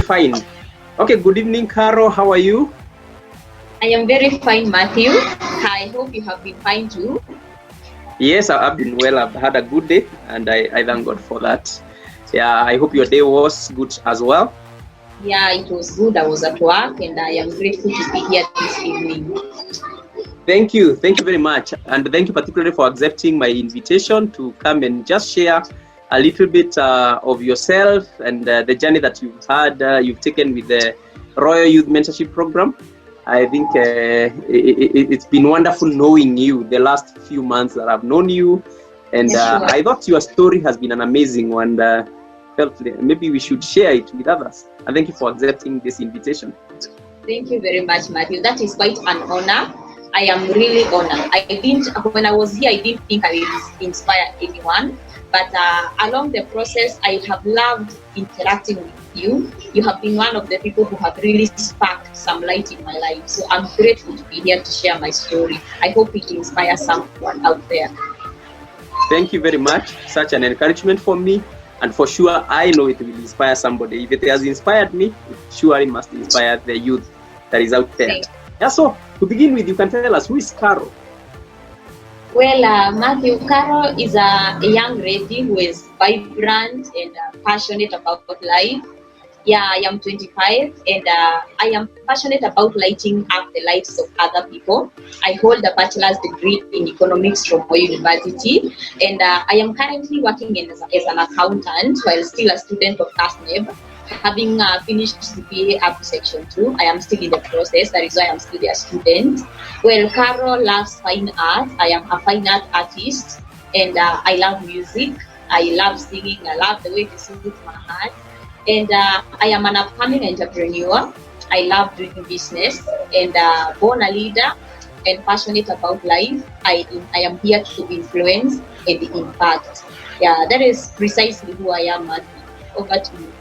fine. Okay, good evening, Caro. How are you? I am very fine, Matthew. I hope you have been fine too. Yes, I've been well. I've had a good day, and I thank God for that. Yeah, I hope your day was good as well. Yeah, it was good. I was at work, and I am grateful to be here this evening. Thank you very much, and thank you particularly for accepting my invitation to come and just share a little bit of yourself and the journey that you've taken with the Royal Youth Mentorship Program. I think it's been wonderful knowing you the last few months that I've known you, and Sure. I thought your story has been an amazing one. Felt maybe we should share it with others. And thank you for accepting this invitation. Thank you very much, Matthew. That is quite an honor. I am really honored. When I was here, I didn't think I would inspire anyone. But along the process, I have loved interacting with you. You have been one of the people who have really sparked some light in my life. So I'm grateful to be here to share my story. I hope it inspires someone out there. Thank you very much. Such an encouragement for me. And for sure, I know it will inspire somebody. If it has inspired me, it surely must inspire the youth that is out there. Yeah, so to begin with, you can tell us, who is Caro? Well, Matthew, Caro is a young lady who is vibrant and passionate about life. Yeah, I am 25 and I am passionate about lighting up the lives of other people. I hold a bachelor's degree in economics from Royal University, and I am currently working as an accountant while still a student of CASNEB. Having finished CPA up to section 2, I am still in the process. That is why I'm still a student. Well, Caro loves fine art. I am a fine art artist, and I love music. I love singing. I love the way it suits my heart. And I am an upcoming entrepreneur. I love doing business, and born a leader and passionate about life. I am here to influence and impact. Yeah, that is precisely who I am, Matthew. Over to you.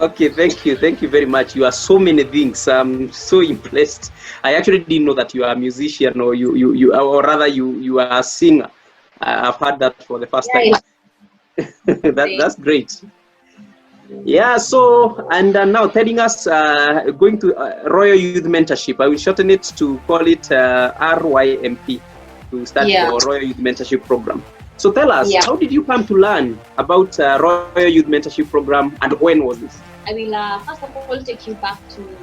Okay, thank you very much. You are so many things. I'm so impressed. I actually didn't know that you are a musician, or or rather you are a singer. I've heard that for the first time. That's great. Yeah, so, and now telling us, going to Royal Youth Mentorship, I will shorten it to call it RYMP, to stand for Royal Youth Mentorship Program. So tell us, how did you come to learn about Royal Youth Mentorship Program, and when was this? I will first of all take you back to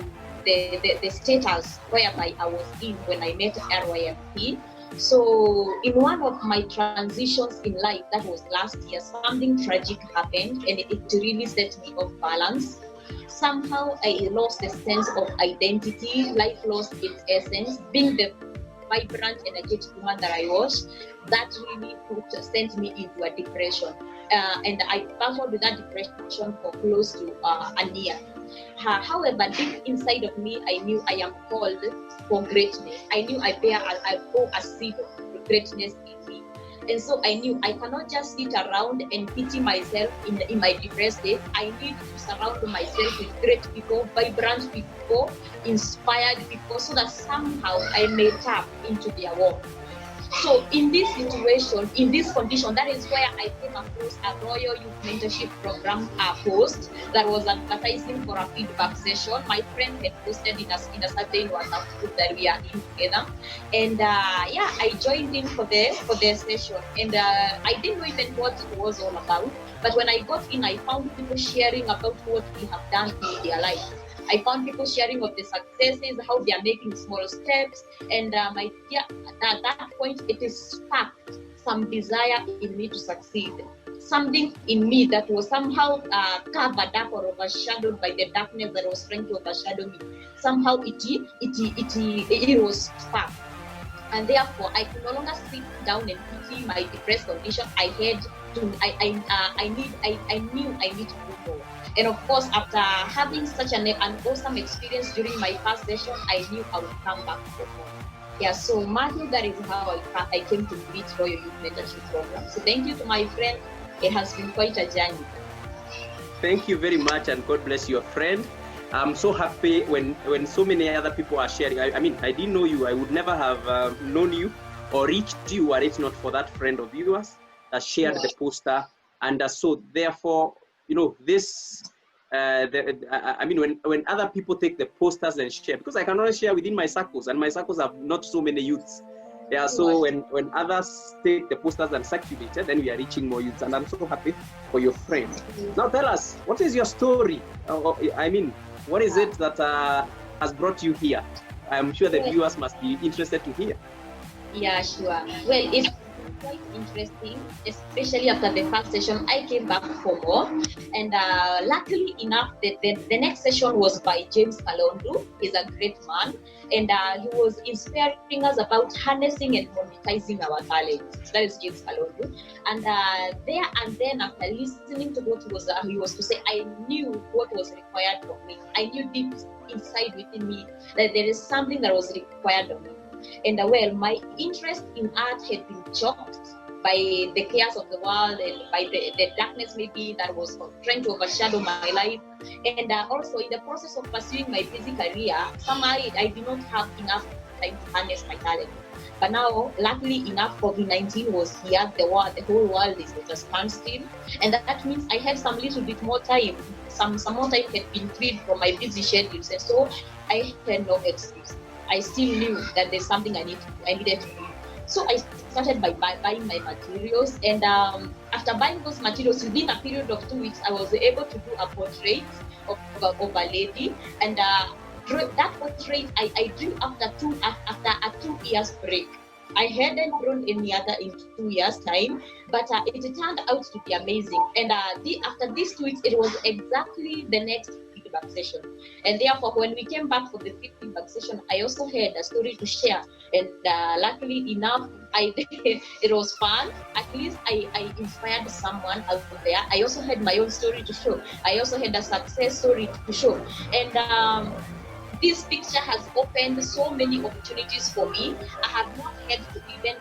the status whereby I was in when I met RYMP. So in one of my transitions in life, that was last year, something tragic happened and it really set me off balance. Somehow I lost a sense of identity, life lost its essence. Being the vibrant, energetic woman that I was, that really sent me into a depression. And I battled with that depression for close to a year. However, deep inside of me, I knew I am called for greatness. I knew I bore a seed of greatness in me. And so I knew I cannot just sit around and pity myself in my depressed state. I need to surround myself with great people, vibrant people, inspired people, so that somehow I may tap into their world. So in this situation, in this condition, that is where I came across a Royal Youth Mentorship Program post that was advertising for a feedback session. My friend had posted in a certain WhatsApp group that we are in together, and I joined in for the session, and I didn't know even what it was all about. But when I got in, I found people sharing about what we have done in their life. I found people sharing of the successes, how they are making small steps, and at that point, it has sparked some desire in me to succeed. Something in me that was somehow covered up or overshadowed by the darkness that was trying to overshadow me. Somehow it was sparked, and therefore I could no longer sit down and pity my depressed condition. I knew I need to do more. And of course, after having such an awesome experience during my first session, I knew I would come back for more. Yeah, so Matthew, that is how I came to meet Royal Youth Mentorship Program. So thank you to my friend. It has been quite a journey. Thank you very much, and God bless your friend. I'm so happy when so many other people are sharing. I mean, I didn't know you. I would never have known you or reached you were it not for that friend of yours that shared the poster. And so therefore, this I mean, when other people take the posters and share, because I can only share within my circles, and my circles have not so many youths. Yeah, so when others take the posters and circulate it, then we are reaching more youths, and I'm so happy for your friend. Now tell us, what is your story? I mean, what is it that has brought you here? I'm sure the viewers must be interested to hear. Yeah, sure. Well, it's quite interesting, especially after the first session. I came back for more, and luckily enough, the next session was by James Kalondu. He's a great man, and he was inspiring us about harnessing and monetizing our talents. That is James Kalondu. And there and then, after listening to what he was to say, I knew what was required of me. I knew deep inside within me that there is something that was required of me. And well, my interest in art had been choked by the chaos of the world and by the darkness maybe that was trying to overshadow my life. And also in the process of pursuing my busy career, somehow I did not have enough time to harness my talent. But now, luckily enough, COVID-19 was here. The whole world is at a standstill, and that means I had some little bit more time. Some more time had been freed from my busy schedules, and so I had no excuse. I still knew that there's something I needed to do. So I started by buying my materials, and after buying those materials, within a period of 2 weeks, I was able to do a portrait of a lady, and that portrait I drew after a 2 years break. I hadn't drawn any other in 2 years' time, but it turned out to be amazing. And after these 2 weeks, it was exactly the next feedback session. And therefore, when we came back for the feedback session, I also had a story to share. And luckily enough, it was fun. At least I inspired someone out there. I also had my own story to show. I also had a success story to show. And this picture has opened so many opportunities for me. I have not had to even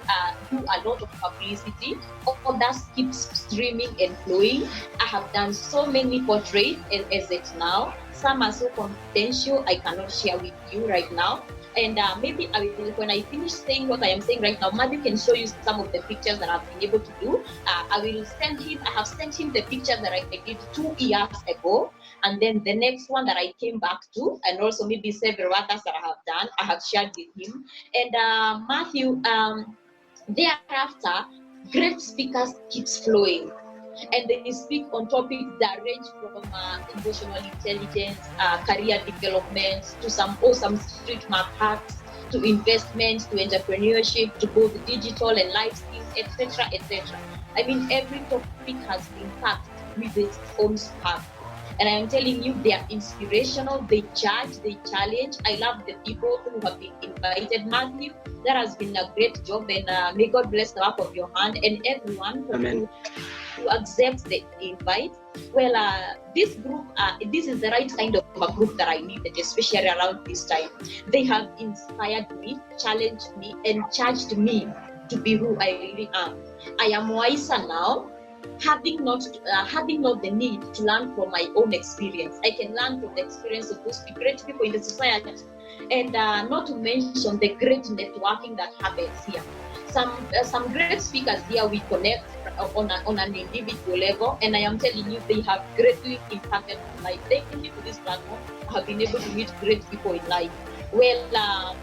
do a lot of publicity. All that keeps streaming and flowing. I have done so many portraits, and as it's now, some are so confidential I cannot share with you right now. And maybe when I finish saying what I am saying right now, Matthew can show you some of the pictures that I've been able to do. I have sent him the picture that I did 2 years ago. And then the next one that I came back to, and also maybe several others that I have done, I have shared with him. And Matthew, thereafter, great speakers keeps flowing. And they speak on topics that range from emotional intelligence, career development, to some awesome street map hacks, to investment, to entrepreneurship, to both digital and life skills, etc., etc. I mean, every topic has been packed with its own spark. And I am telling you, they are inspirational, they charge, they challenge. I love the people who have been invited. Matthew, that has been a great job, and may God bless the work of your hand, and everyone who accepts the invite. Well, this group, this is the right kind of a group that I needed, especially around this time. They have inspired me, challenged me, and charged me to be who I really am. I am wiser now, having not the need to learn from my own experience. I can learn from the experience of those great people in the society, and not to mention the great networking that happens here. Some great speakers here we connect on an individual level, and I am telling you, they have greatly impacted my life. Thank you for this platform. I have been able to meet great people in life. Well,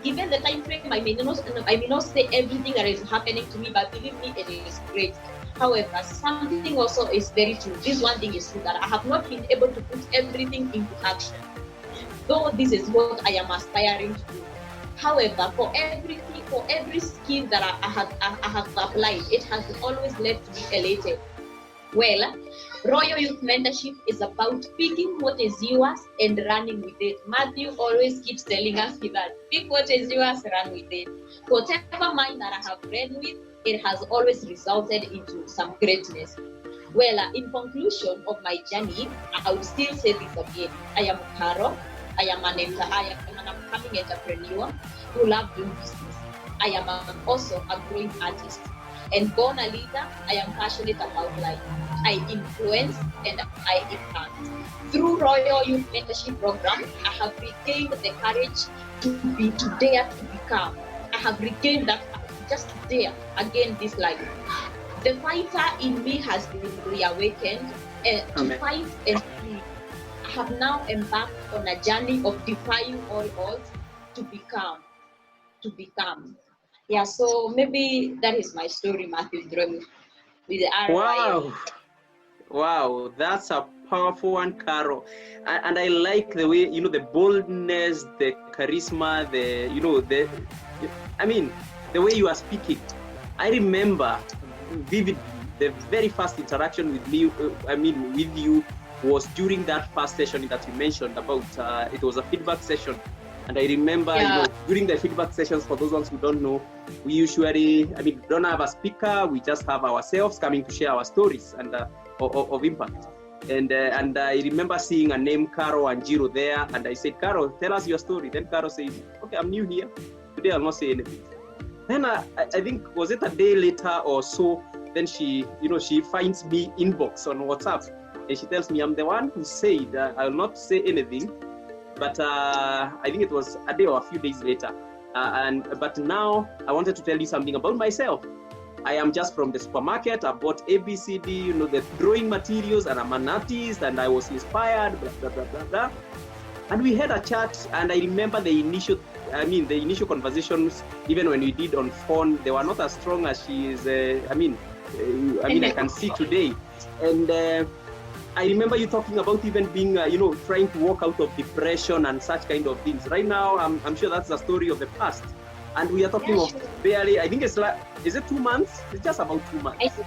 given the time frame, I may not say everything that is happening to me, but believe me, it is great. However, something also is very true. This one thing is true, that I have not been able to put everything into action, though this is what I am aspiring to do. However, for every skill that I have applied, it has always left me elated. Well, Royal Youth Mentorship is about picking what is yours and running with it. Matthew always keeps telling us that pick what is yours, run with it. Whatever mind that I have read with, it has always resulted into some greatness. Well, in conclusion of my journey, I would still say this again. I am Carol. I am an upcoming entrepreneur who loves doing business. I am also a growing artist. And born a leader, I am passionate about life. I influence and I impact. Through Royal Youth Mentorship Program, I have regained the courage to dare to become. I have regained that just to dare again this life. The fighter in me has been reawakened to fight and have now embarked on a journey of defying all odds to become. Yeah, so maybe that is my story, Matthew Drem, with the RYM. Wow, that's a powerful one, Caro. And I like the way, the boldness, the charisma, the way you are speaking. I remember vividly the very first interaction with me, with you, was during that first session that you mentioned about, it was a feedback session. And I remember, during the feedback sessions, for those ones who don't know, we usually, don't have a speaker, we just have ourselves coming to share our stories and of impact. And I remember seeing a name, Caroline Wanjiru, there, and I said, Caro, tell us your story. Then Caro says, okay, I'm new here. Today I'll not say anything. Then I think, was it a day later or so, then she finds me inbox on WhatsApp, and she tells me I'm the one who said I'll not say anything. But I think it was a day or a few days later. But now I wanted to tell you something about myself. I am just from the supermarket. I bought ABCD, the drawing materials, and I'm an artist, and I was inspired, blah, blah, blah, blah, blah. And we had a chat, and I remember the initial conversations, even when we did on phone, they were not as strong as she is, I can see today. And I remember you talking about even being, trying to walk out of depression and such kind of things. Right now, I'm sure that's a story of the past. And we are talking of barely, I think it's like, is it 2 months? It's just about 2 months.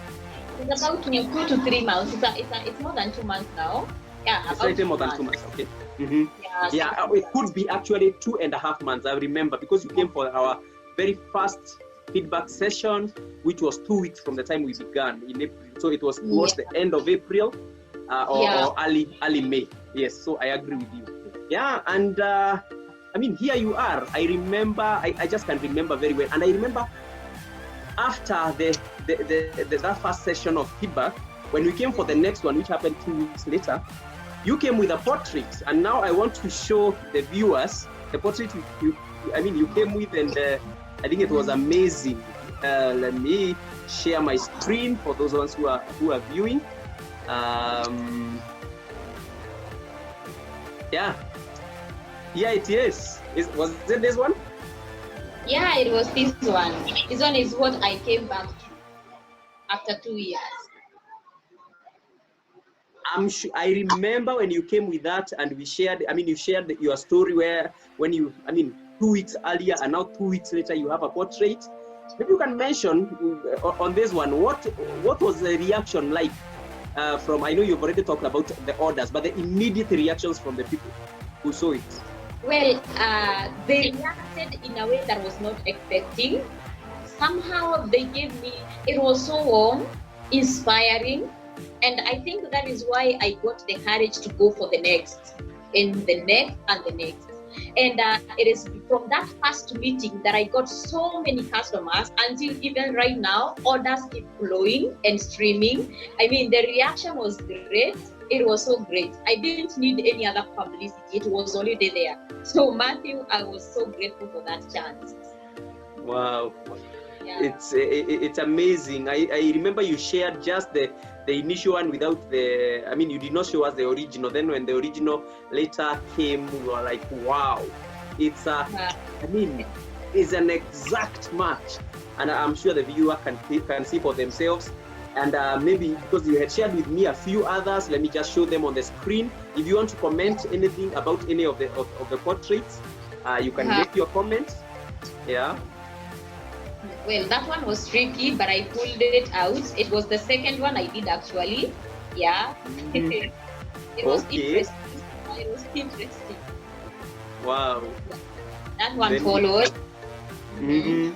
It's about 2 to 3 months. It's more than 2 months now. Yeah, it's slightly more than 2 months, okay. Mm-hmm. Yeah, it could be actually 2.5 months, I remember, because you came for our very first feedback session, which was 2 weeks from the time we began in April. So it was towards the end of April. Or early May. Yes, so I agree with you. Yeah, and here you are. I remember, I just can remember very well. And I remember after that first session of feedback, when we came for the next one, which happened 2 weeks later, you came with a portrait. And now I want to show the viewers the portrait you came with, and I think it was amazing. Let me share my screen for those ones who are viewing. Here it is. Was it this one? Yeah, it was this one. This one is what I came back to after 2 years. I'm sure I remember when you came with that, and we shared. You shared your story when 2 weeks earlier, and now 2 weeks later you have a portrait. Maybe you can mention on this one what was the reaction like from? I know you've already talked about the orders, but the immediate reactions from the people who saw it. Well, they reacted in a way that I was not expecting. Somehow they gave me. It was so warm, inspiring. And I think that is why I got the courage to go for the next, and the next, and the next. And it is from that first meeting that I got so many customers until even right now, orders keep flowing and streaming. The reaction was great. It was so great. I didn't need any other publicity. It was already there. So Matthew, I was so grateful for that chance. Wow. Yeah. It's amazing. I remember you shared just the initial one without the, you did not show us the original. Then when the original later came, we were like, wow, it's it's an exact match. And I'm sure the viewer can see for themselves. And maybe because you had shared with me a few others, let me just show them on the screen. If you want to comment anything about any of the portraits, you can make your comments. Yeah. Well, that one was tricky, but I pulled it out. It was the second one I did actually. Yeah. It was interesting. It was interesting. Wow. That one followed. Mm-hmm.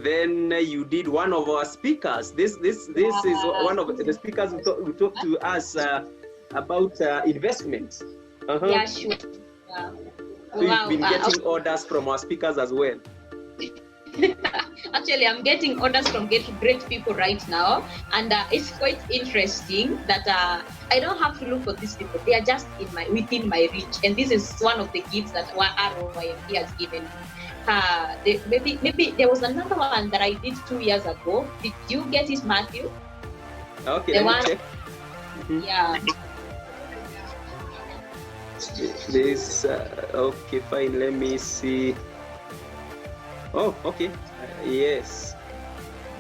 Then you did one of our speakers. This is one of the speakers who talked to us about investment. Yeah, sure. So you've been getting orders from our speakers as well. Actually, I'm getting orders from great people right now, and it's quite interesting that I don't have to look for these people. They are just within my reach, and this is one of the gifts that RYMP has given me. Maybe there was another one that I did 2 years ago. Did you get it, Matthew? Okay, let me check. Yeah. This, okay, fine. Let me see. Oh, okay. Yes.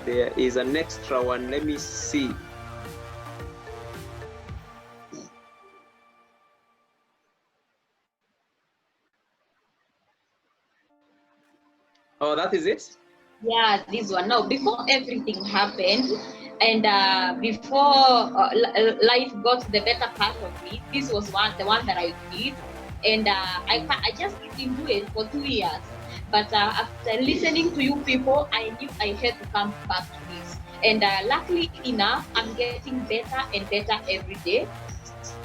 There is an extra one. Let me see. Oh, that is it? Yeah, this one. No, before everything happened, and before life got the better part of me, this was the one that I did, and I just didn't do it for 2 years. But after listening to you people, I knew I had to come back to this. And luckily enough, I'm getting better and better every day.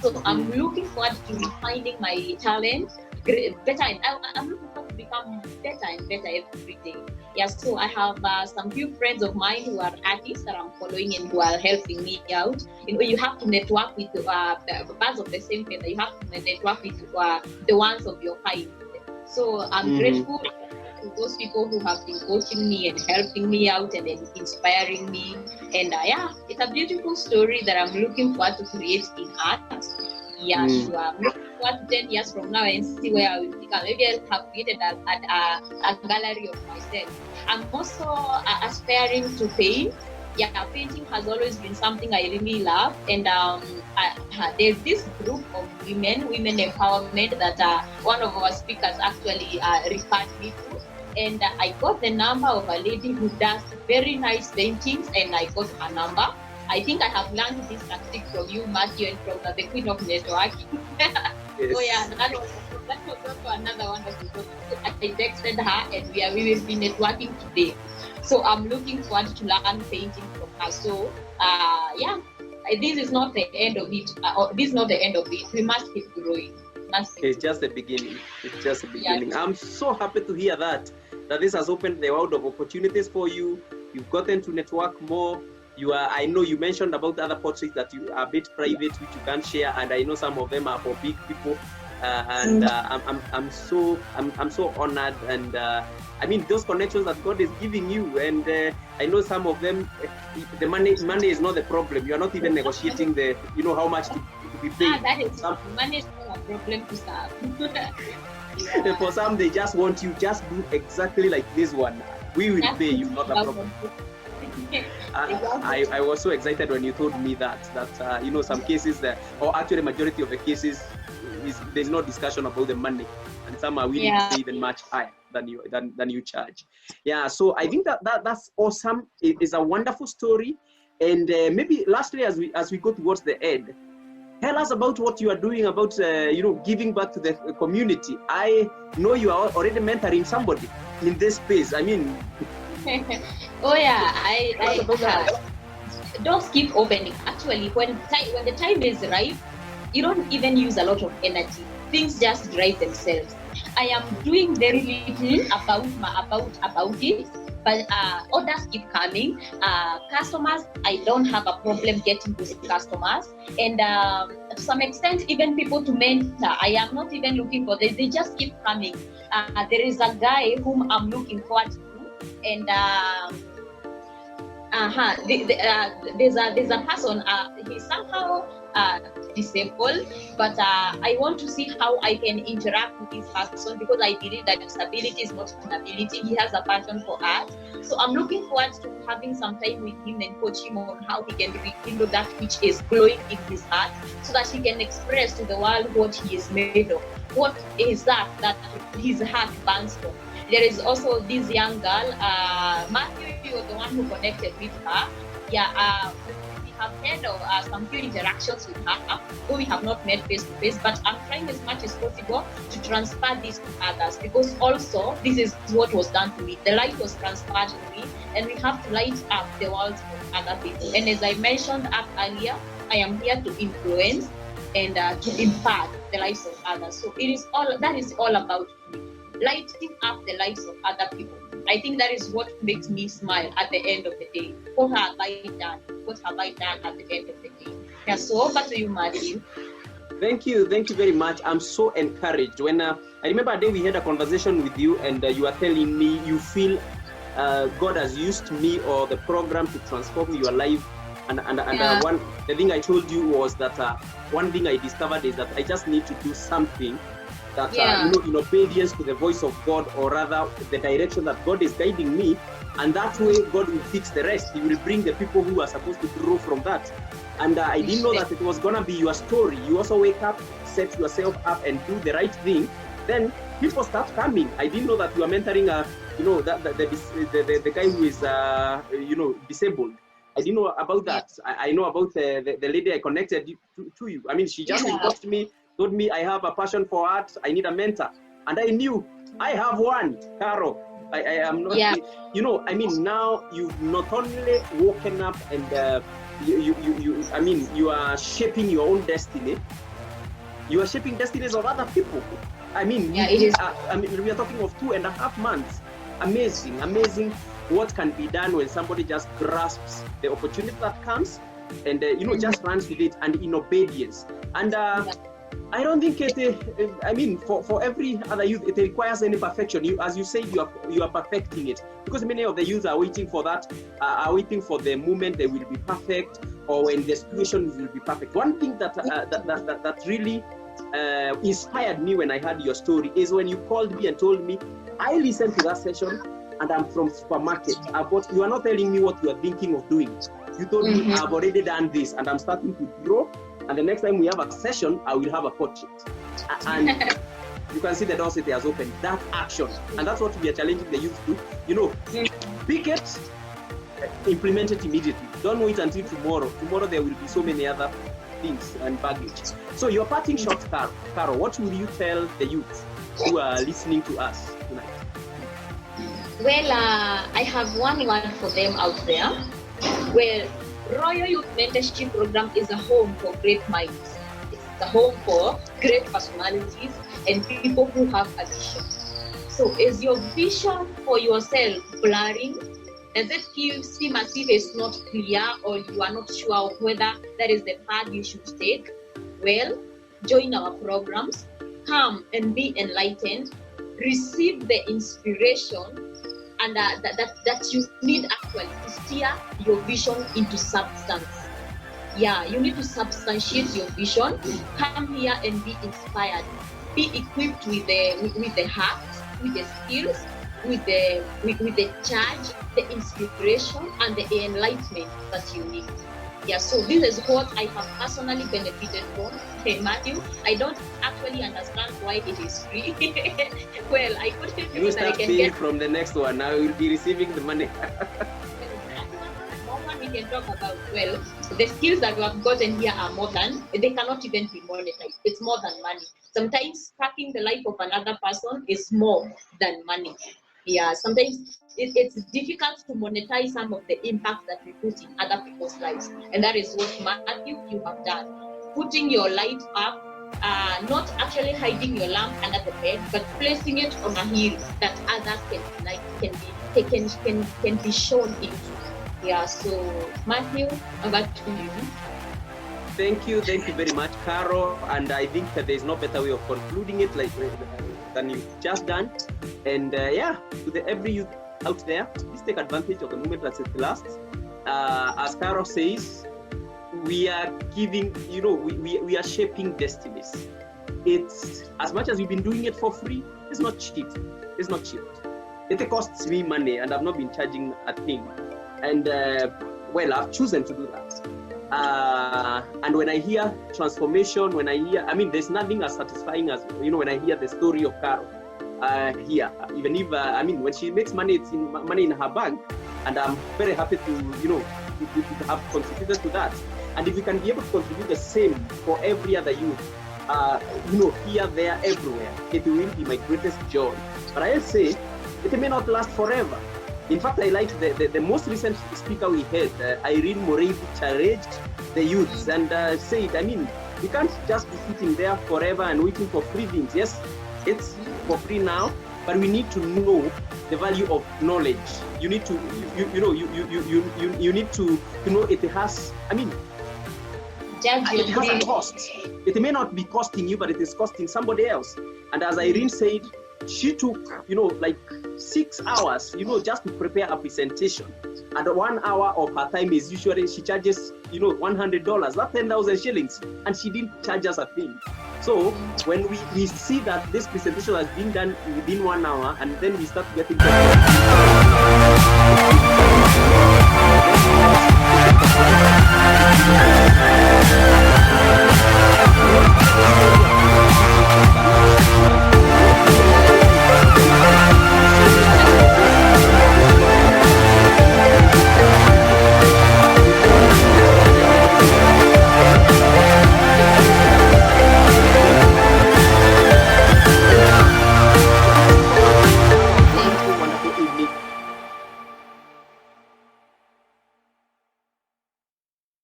So I'm looking forward to refining my talent better, and I'm looking forward to become better and better every day. Yeah, so I have some few friends of mine who are artists that I'm following and who are helping me out. You know, you have to network with the birds of the same feather. You have to network with the ones of your kind. So I'm grateful to those people who have been coaching me and helping me out and inspiring me. And yeah, it's a beautiful story that I'm looking forward to create in art. Yeah, sure. I'm looking forward to 10 years from now and see where I will become. Maybe I'll have created a gallery of myself. I'm also aspiring to paint. Yeah, painting has always been something I really love. And there's this group of women empowerment that one of our speakers actually referred me to. And I got the number of a lady who does very nice paintings, and I got her number. I think I have learned this tactic from you, Matthew, and from the Queen of Networking. Yes. So yeah, that was also another one that we got. I texted her, and we will be networking today. So I'm looking forward to learn painting from her. So yeah, this is not the end of it. This is not the end of it. We must keep growing. It's just the beginning. It's just the beginning. Yeah. I'm so happy to hear that this has opened the world of opportunities for you. You've gotten to network more. I know you mentioned about other portraits that you are a bit private, which you can't share, and I know some of them are for big people. I'm so honored, and I mean those connections that God is giving you, and I know some of them. The money is not the problem. You are not even negotiating how much to be paid. That is money is not a problem to serve. Yeah. For some, they just want you just do exactly like this one. We will pay you, not a problem. I was so excited when you told me that some cases or actually majority of the cases there's no discussion about the money, and some are willing to pay even much higher than you charge. Yeah, so I think that's awesome. It is a wonderful story, and maybe lastly, as we go towards the end, tell us about what you are doing about giving back to the community. I know you are already mentoring somebody in this space. I mean. Oh yeah, I doors keep opening. Actually, when the time is right, you don't even use a lot of energy. Things just drive themselves. I am doing very little about it, but orders keep coming. Customers, I don't have a problem getting those customers, and to some extent, even people to mentor. I am not even looking for this; they just keep coming. There is a guy whom I'm looking forward to. And there's a person. He's somehow disabled, but I want to see how I can interact with this person, because I believe that disability is not an ability. He has a passion for art, so I'm looking forward to having some time with him and coach him on how he can rekindle that which is glowing in his heart, so that he can express to the world what he is made of. What is that his heart burns for? There is also this young girl, Matthew, you were the one who connected with her. Yeah, we have had some few interactions with her, though we have not met face to face, but I'm trying as much as possible to transfer this to others, because also this is what was done to me. The light was transferred to me, and we have to light up the world of other people. And as I mentioned earlier, I am here to influence and to impact the lives of others. So that is all about me. Lighting up the lives of other people. I think that is what makes me smile at the end of the day. What have I done? What have I done at the end of the day? Yeah, so over to you, Matthew. Thank you very much. I'm so encouraged. When I remember a day we had a conversation with you, and you are telling me you feel God has used me or the program to transform your life And the thing I told you was that one thing I discovered is that I just need to do something that in obedience to the voice of God, or rather the direction that God is guiding me, and that way God will fix the rest. He will bring the people who are supposed to grow from that. And I didn't know that it was gonna be your story. You also wake up, set yourself up, and do the right thing. Then people start coming. I didn't know that you are mentoring the guy who is disabled. I didn't know about that. I know about the lady I connected to you. I mean, she just inboxed me, told me I have a passion for art, I need a mentor. And I knew I have one, Caro. I am not, I mean, now you've not only woken up and you are shaping your own destiny. You are shaping destinies of other people. I mean, we are talking of 2.5 months. Amazing what can be done when somebody just grasps the opportunity that comes and just runs with it and in obedience. And I don't think for every other youth it requires any perfection. As you say, you are perfecting it, because many of the youth are waiting for that, are waiting for the moment they will be perfect, or when the situation will be perfect. One thing that really inspired me when I heard your story is when you called me and told me, I listened to that session and I'm from supermarket. You are not telling me what you are thinking of doing. You told me I've already done this and I'm starting to grow. And the next time we have a session, I will have a portrait. And you can see the door has opened. That action. And that's what we are challenging the youth to. Pick it, implement it immediately. Don't wait until tomorrow. Tomorrow there will be so many other things and baggage. So your parting shot, Caro, what will you tell the youth who are listening to us tonight? Well, I have one word for them out there. Well, Royal Youth Mentorship Program is a home for great minds. It's a home for great personalities and people who have a vision. So is your vision for yourself blurring? Does it seem as if it's not clear, or you are not sure of whether that is the path you should take? Well, join our programs, come and be enlightened, receive the inspiration and that you need actually to steer your vision into substance. Yeah, you need to substantiate your vision. Come here and be inspired. Be equipped with the heart, with the skills, with the charge, the inspiration, and the enlightenment that you need. Yeah, so this is what I have personally benefited from. Hey, Matthew, I don't actually understand why it is free. Well, I couldn't believe that I can get from the next one. Now you'll be receiving the money. We can talk about, well, the skills that we have gotten here are more than, they cannot even be monetized. It's more than money. Sometimes cracking the life of another person is more than money. Yeah, sometimes it's difficult to monetize some of the impact that we put in other people's lives. And that is what, Matthew, you have done. Putting your light up, not actually hiding your lamp under the bed, but placing it on a hill that others can be shown into. Yeah, so Matthew, over to you. Thank you very much, Caro. And I think that there's no better way of concluding it than you've just done. And to every youth out there, please take advantage of the moment that it lasts. As Caro says, we are giving, we are shaping destinies. It's, as much as we've been doing it for free, it's not cheap. It's not cheap. It costs me money, and I've not been charging a thing. And I've chosen to do that. And when I hear transformation, there's nothing as satisfying as, when I hear the story of Caro here. Even if, when she makes money, it's money in her bank. And I'm very happy to have contributed to that. And if we can be able to contribute the same for every other youth, here, there, everywhere, it will be my greatest joy. But I'll say, it may not last forever. In fact, I like the most recent speaker we had, Irene Moretti, challenged the youths and said, we can't just be sitting there forever and waiting for free things. Yes, it's for free now, but we need to know the value of knowledge. You need to, you need to know it has, it has a cost. It may not be costing you, but it is costing somebody else. And as Irene said, She took, like 6 hours, just to prepare a presentation. And 1 hour of her time is usually, she charges, $100, that's 10,000 shillings. And she didn't charge us a thing. So when we see that this presentation has been done within 1 hour, and then we start getting the